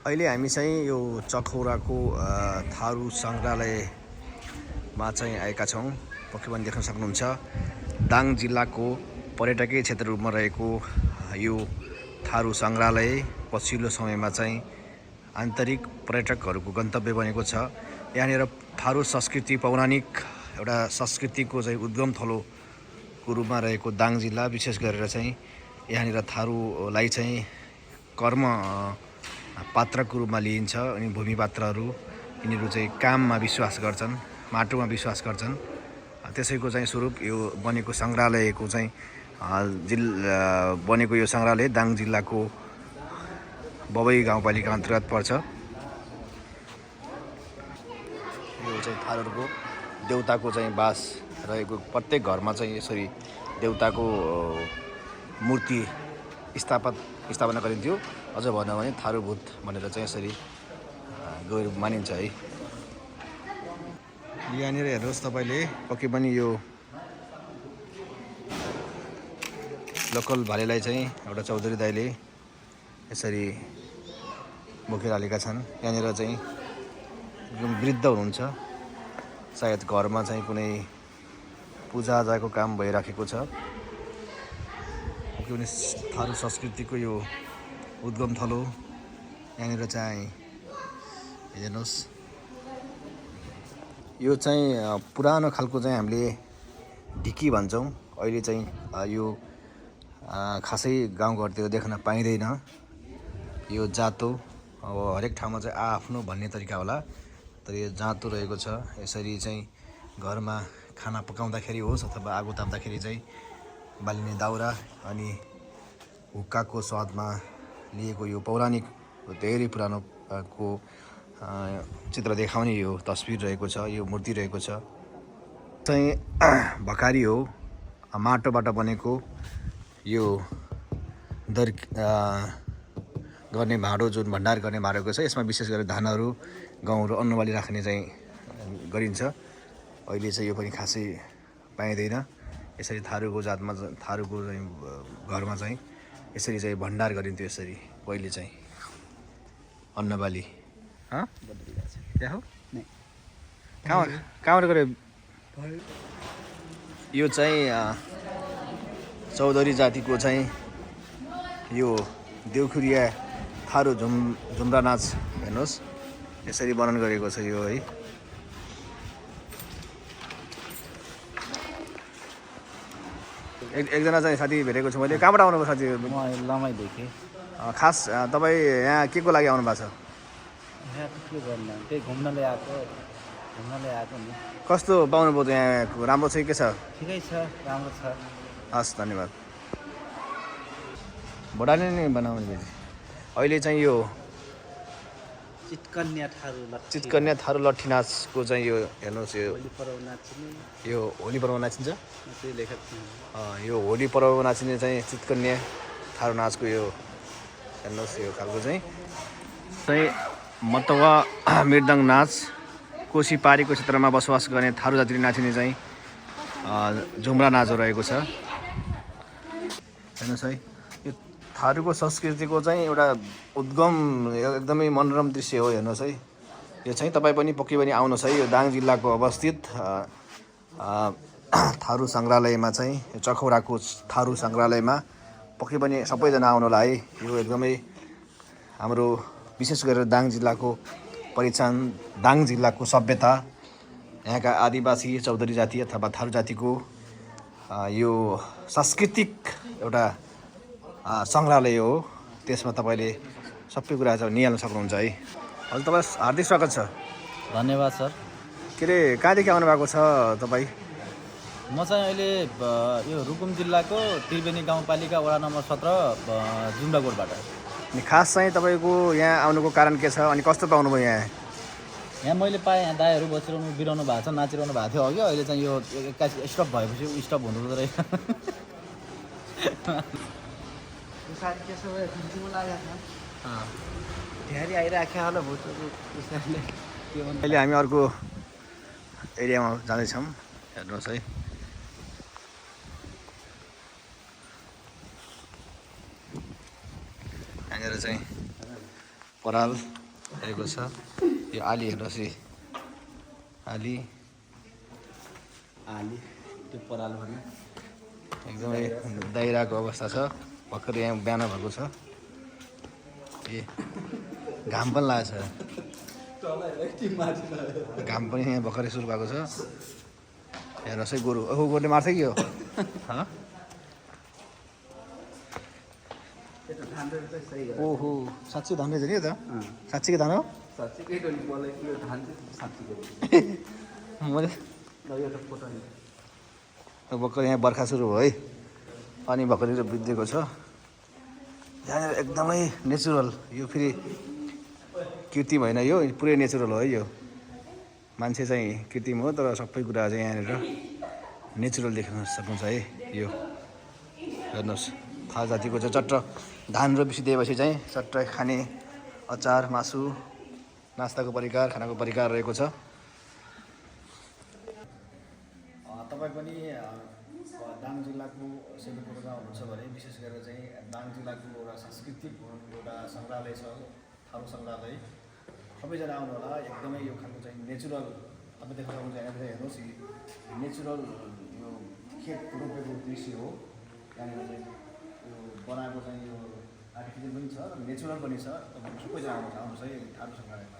अहिले हामी चाहिँ यो चखौराको थारू सङ्ग्रहालयमा चाहिँ आएका छौँ। पक्कै पनि देख्न सक्नुहुन्छ दाङ जिल्लाको पर्यटकीय क्षेत्र रूपमा रहेको यो थारू सङ्ग्रहालय पछिल्लो समयमा चाहिँ आन्तरिक पर्यटकहरूको गन्तव्य बनेको छ। यहाँनिर थारू संस्कृति पौराणिक एउटा संस्कृतिको चाहिँ उद्गम थलोको रूपमा रहेको दाङ जिल्ला विशेष गरेर चाहिँ यहाँनिर थारूलाई चाहिँ कर्म पात्रको रूपमा लिइन्छ अनि भूमि पात्रहरू यिनीहरू चाहिँ काममा विश्वास गर्छन्, माटोमा विश्वास गर्छन्। त्यसैको चाहिँ स्वरूप यो बनेको सङ्ग्रहालयको चाहिँ बनेको यो सङ्ग्रहालय दाङ जिल्लाको बबई गाउँपालिका अन्तर्गत पर्छ। यो चाहिँ थारूहरूको देउताको चाहिँ बास रहेको प्रत्येक घरमा चाहिँ यसरी देउताको मूर्ति स्थापना गरिन्थ्यो। अझ भनौँ भने थारूभूत भनेर चाहिँ यसरी गएर मानिन्छ है। यहाँनिर हेर्नुहोस् तपाईँले पक्कै पनि यो लोकल भालेलाई चाहिँ एउटा चौधरी दाइले यसरी बोकेर हालेका छन्। यहाँनिर चाहिँ एकदम वृद्ध हुनुहुन्छ, सायद घरमा चाहिँ कुनै पूजाआजाको काम भइराखेको छ। पक्कै पनि थारू संस्कृतिको यो उद्गम थलो यहाँनिर चाहिँ हेर्नुहोस्। यो चाहिँ पुरानो खालको चाहिँ हामीले ढिकी भन्छौँ। अहिले चाहिँ यो खासै गाउँघरतिर देख्न पाइँदैन। यो जातो अब हरेक ठाउँमा चाहिँ आफ्नो भन्ने तरिका होला, तर यो जातो रहेको छ। यसरी चाहिँ घरमा खाना पकाउँदाखेरि होस् अथवा आगो ताप्दाखेरि चाहिँ बालिने दाउरा अनि हुक्काको स्वादमा लिएको यो पौराणिक धेरै पुरानो को चित्र देखाउने यो तस्बिर रहेको छ, यो मूर्ति रहेको छ। चाहिँ भकारी हो, माटोबाट बनेको यो गर्ने भाँडो जुन भण्डार गर्ने भाँडोको छ। यसमा विशेष गरेर धानहरू, गहुँहरू, अन्नबाली राख्ने चाहिँ गरिन्छ। अहिले चाहिँ यो पनि खासै पाइँदैन। यसरी थारूको जातमा थारूको चाहिँ घरमा चाहिँ यसरी चाहिँ भण्डार गरिन्थ्यो। यसरी पहिले चाहिँ अन्नबाली क्या हो कहाँबाट गऱ्यो? यो चाहिँ चौधरी जातिको चाहिँ यो देउखुरिया थारू झुम्रा नाच हेर्नुहोस्, यसरी वर्णन गरेको छ यो है। एकजना चाहिँ साथी भेटेको छु मैले। कहाँबाट आउनुभयो साथी? म लमाइदेखि। खास तपाईँ यहाँ के को लागि आउनु भएको छ? यहाँ के गर्नु, त्यही घुम्नले आएको नि। कस्तो पाउनुभयो त यहाँको? राम्रो छ कि के छ? ठिकै छ, राम्रो छ। हस्, धन्यवाद। भोटाले नै बनाउने बेजी अहिले चाहिँ यो चितकन्या थारू लट्ठी नाचको चाहिँ यो हेर्नुहोस्। यो होली पर्व नाचिन्छ। यो होली पर्व नाचिने चाहिँ चितकन्या थारू नाचको यो हेर्नुहोस्। यो खालको चाहिँ मतवा मृदङ्ग नाच कोशी पारीको क्षेत्रमा बसोबास गर्ने थारू जातिले नाचिने चाहिँ झुम्रा नाच रहेको छ। हेर्नुहोस् है, यो थारूको संस्कृतिको चाहिँ एउटा उद्गम एकदमै मनोरम दृश्य हो। हेर्नुहोस् है, यो चाहिँ तपाईँ पनि पक्कै पनि आउनुहोस् है। यो दाङ जिल्लाको अवस्थित थारू सङ्ग्रहालयमा चाहिँ चखौराको थारू सङ्ग्रहालयमा पक्कै पनि सबैजना आउनु होला है। यो एकदमै हाम्रो विशेष गरेर दाङ जिल्लाको पहिचान, दाङ जिल्लाको सभ्यता, यहाँका आदिवासी चौधरी जाति अथवा थारू जातिको यो सांस्कृतिक एउटा सङ्ग्रहालय हो। त्यसमा तपाईँले सबै कुरा चाहिँ निहाल्न सक्नुहुन्छ है। हजुर, तपाईँ हार्दिक स्वागत छ। धन्यवाद सर। के अरे कहाँदेखि आउनुभएको छ तपाईँ? म चाहिँ अहिले यो रुकुम जिल्लाको त्रिवेणी गाउँपालिका वडा नम्बर 17 जुम्राकोटबाट। अनि खास चाहिँ तपाईँको यहाँ आउनुको कारण के छ अनि कस्तो पाउनुभयो यहाँ? यहाँ मैले पाएँ, यहाँ दाईहरू बिराउनु भएको छ, नाचिरहनु भएको थियो अघि। अहिले चाहिँ यो 21 स्टप भएपछि स्टप हुँदो रहेछ। अहिले हामी अर्को एरियामा जाँदैछौँ। हेर्नुहोस् है, यहाँनिर चाहिँ पराल रहेको छ। यो आली हेर्नुहोस् है, आली आली त्यो पराल भन्ने एकदमै दाइराको अवस्था छ। भर्खर यहाँ बिहान भएको छ। ए घाम पनि लागेको छ, घाम पनि यहाँ भर्खरै सुरु भएको छ। हेर्नुहोस् है गोरु, ओहो गोरुले मार्छ कि यो ओहो साँच्चै धान रहेछ नि यो त, साँच्चीको धान हो मैले भर्खर यहाँ बर्खा सुरु भयो है, पानी भर्खरै भिजेको छ यहाँनिर एकदमै नेचुरल। यो फेरि कृत्रिम होइन, यो पुरै नेचुरल हो है। यो मान्छे चाहिँ कृत्रिम हो, तर सबै कुरा चाहिँ यहाँनिर नेचुरल देख्न सक्नुहुन्छ है। यो हेर्नुहोस् थाहा जातिको चाहिँ चट्ट धान रोपेपछि दिएपछि चाहिँ चट्ट खाने अचार, मासु, नास्ताको परिकार, खानाको परिकार रहेको छ। तपाईँ पनि दाङ जिल्लाको सेन्टरपुरमा हुनुहुन्छ भने विशेष गरेर चाहिँ दाङ जिल्लाको एउटा सांस्कृतिक एउटा सङ्ग्रहालय छ, थारू सङ्ग्रहालय। सबैजना आउनु होला, एकदमै यो खालको चाहिँ नेचुरल तपाईँ देख्न सक्नुहुन्छ। यहाँनिर हेर्नुहोस् नेचुरल यो खेत रोपेको दृश्य हो। यहाँनिर चाहिँ यो बनाएको चाहिँ यो आर्टिफिसियल पनि छ र नेचुरल पनि छ। तपाईँहरू सबैजना आउनुहोस् है थारू सङ्ग्रहालयमा।